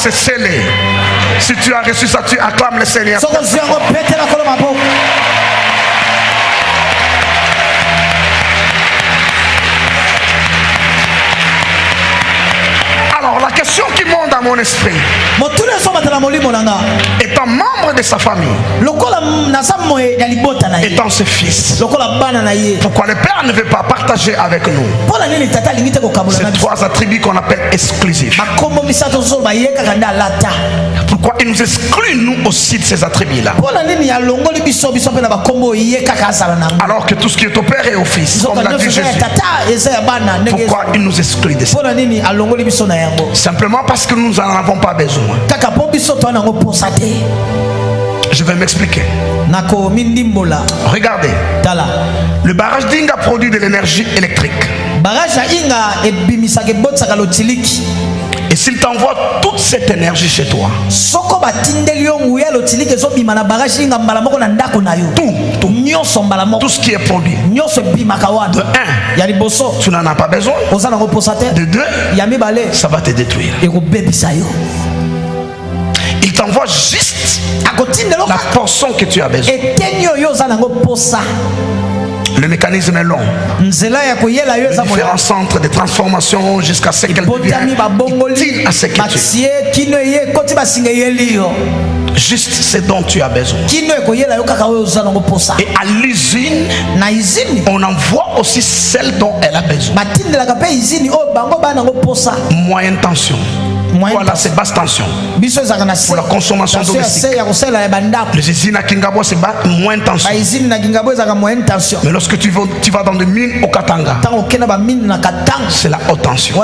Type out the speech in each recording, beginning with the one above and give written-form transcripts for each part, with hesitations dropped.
c'est scellé. Si tu as reçu ça, tu acclames le Seigneur. Alors la question qui monte dans mon esprit, étant membre de sa famille, étant ses fils, pourquoi le Père ne veut pas partager avec nous ces trois attributs qu'on appelle exclusifs? Pourquoi il nous exclut nous aussi de ces attributs-là? Alors que tout ce qui est au Père et au Fils, comme l'a dit Jésus, pourquoi il nous exclut de ça? Simplement parce que nous n'en avons pas besoin. Je vais m'expliquer. Regardez. Le barrage d'Inga produit de l'énergie électrique. Et s'il t'envoie toute cette énergie chez toi, tout ce qui est produit, de un, tu n'en as pas besoin. De deux, ça va te détruire. Il t'envoie juste la portion que tu as besoin. Le mécanisme est long. Différents centres de transformation jusqu'à ce qu'elle devienne utile à ce que tu es. Juste ce dont tu as besoin. Et à l'usine, on envoie aussi celle dont elle a besoin. Moyenne tension. Voilà, c'est basse tension. Pour la consommation domestique. Les usines à Kingabo, c'est moyenne tension. Mais lorsque tu vas dans des mines au Katanga, c'est la haute tension.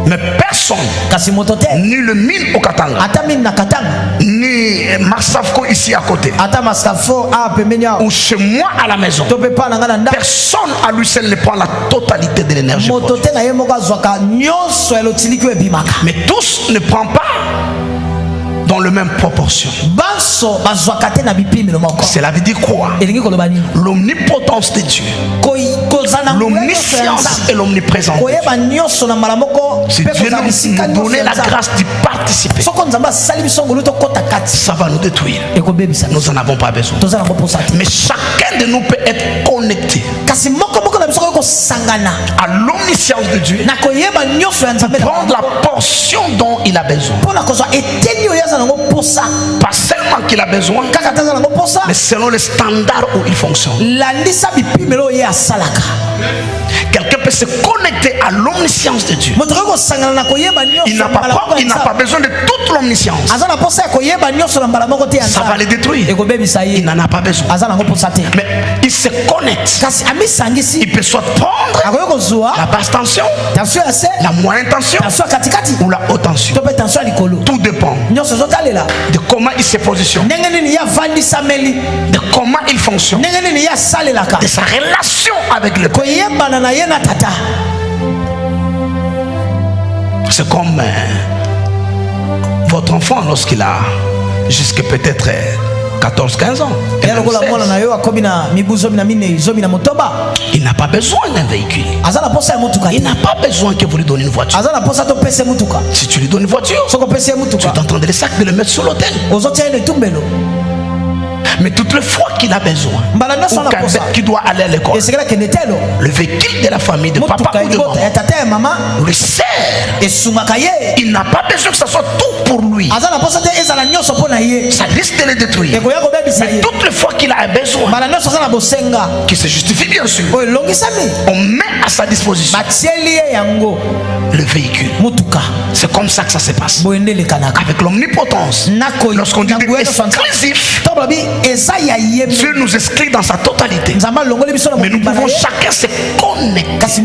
Mais personne, ni le mine au Katanga, ni Marsavco ici à côté, ou chez moi à la maison, personne à lui seul ne prend la totalité de l'énergie. Mais tous ne prennent pas dans la même proportion. Cela veut dire quoi? L'omnipotence de Dieu, l'omniscience et l'omniprésence de Dieu. Si Dieu nous donnait la grâce d'y participer, ça va nous détruire. Nous n'en avons pas besoin. Mais chacun de nous peut être connecté à l'omniscience de Dieu, prendre la portion dont il a besoin. Pas seulement qu'il a besoin, mais selon les standards où il fonctionne. Quelqu'un peut se connecter à l'omniscience de Dieu. Il n'a pas besoin de toute l'omniscience. Ça va le détruire. Il n'en a pas besoin. Mais il se connecte. Il peut soit prendre la basse tension, la moyenne tension ou la haute tension. Tout dépend de comment il se positionne, de comment il fonctionne, de sa relation avec le Père. C'est comme votre enfant lorsqu'il a jusqu'à peut-être 14-15 ans. Il n'a pas besoin d'un véhicule. Il n'a pas besoin que vous lui donniez une voiture. Si tu lui donnes une voiture, tu es en train de le mettre sur l'autel. Mais toutes les fois qu'il a besoin, ou qu'il doit aller à l'école, le véhicule de la famille, de papa ou de maman, lui sert. Il n'a pas besoin que ça soit tout pour lui. Ça risque de le détruire. Mais toutes les fois qu'il a besoin, qui se justifie bien sûr, on met à sa disposition le véhicule. C'est comme ça que ça se passe. Avec l'omnipotence, lorsqu'on dit exclusif, Dieu nous exclut dans sa totalité. Mais nous pouvons chacun se connecter.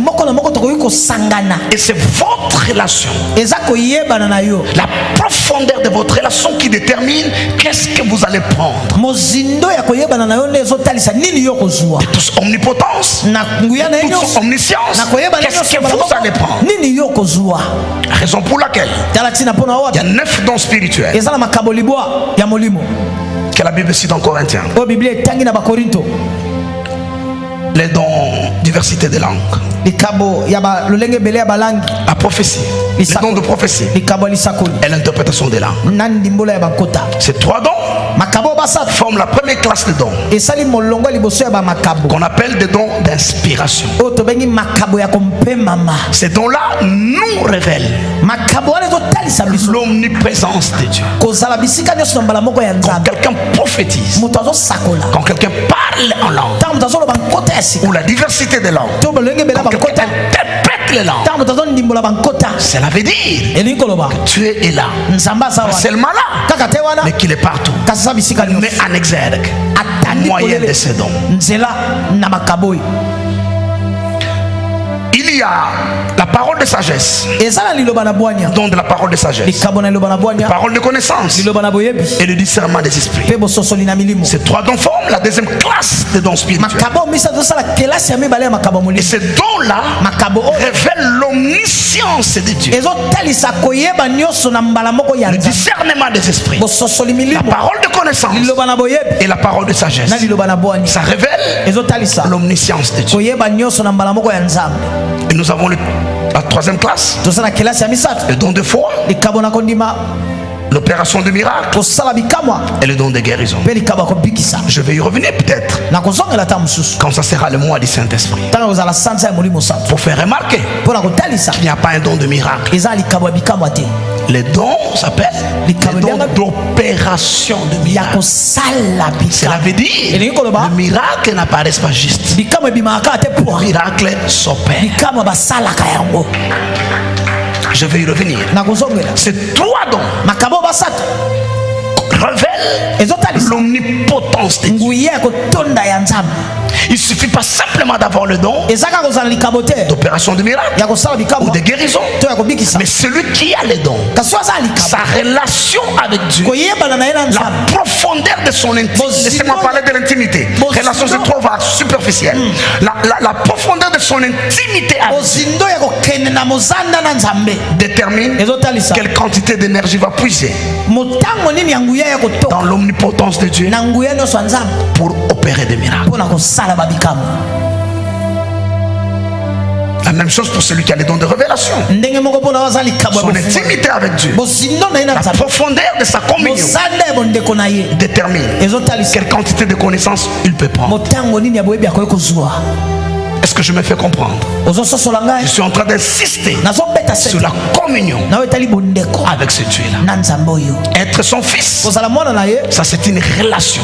Et c'est votre relation, la profondeur de votre relation qui détermine qu'est-ce que vous allez prendre. De toute omnipotence, de toute omniscience, qu'est-ce que vous allez prendre. Raison pour laquelle il y a 9 dons spirituels que la Bible cite en Corinthiens. Les dons, diversité de langues. La prophétie, les dons de prophétie et l'interprétation des langues. Ces trois dons forment la première classe de dons qu'on appelle des dons d'inspiration. Ces dons-là nous révèlent l'omniprésence de Dieu. Quand quelqu'un prophétise, quand quelqu'un parle en langue, ou la diversité des langues, quand quelqu'un interprète les langues, cela veut dire que Dieu est là, pas seulement là, mais qu'il est partout. Mais en exergue, moyen de ces dons. Il y a la parole de sagesse, don de la parole de sagesse, la parole de connaissance et le discernement des esprits. Ces trois dons forment la deuxième classe de dons spirituels. Et ces dons-là révèlent l'omniscience de Dieu, le discernement des esprits, la parole de connaissance et la parole de sagesse. Ça révèle l'omniscience de Dieu. Et nous avons la troisième classe, le don de foi, l'opération de miracle et le don de guérison. Je vais y revenir peut-être quand ça sera le mois du Saint-Esprit, pour faire remarquer qu'il n'y a pas un don de miracle. Les dons s'appellent les dons d'opération de miracle. Cela veut dire le miracle n'apparaît pas juste. Le miracle s'opère. Je vais y revenir. Ces trois dons révèlent l'omnipotence de Dieu. Il ne suffit pas simplement d'avoir le don d'opération de miracle ou de guérison, mais celui qui a le don, sa relation avec Dieu, la profondeur de son intimité. Laissez-moi parler de l'intimité. Relation c'est trop vague, superficielle. La profondeur de son intimité avec Dieu détermine quelle quantité d'énergie va puiser dans l'omnipotence de Dieu pour opérer des miracles. La même chose pour celui qui a les dons de révélation. Son intimité avec Dieu, la profondeur de sa communion détermine quelle quantité de connaissances il peut prendre. Est-ce que je me fais comprendre? Je suis en train d'insister sur la communion avec ce Dieu-là. Être son fils, ça c'est une relation.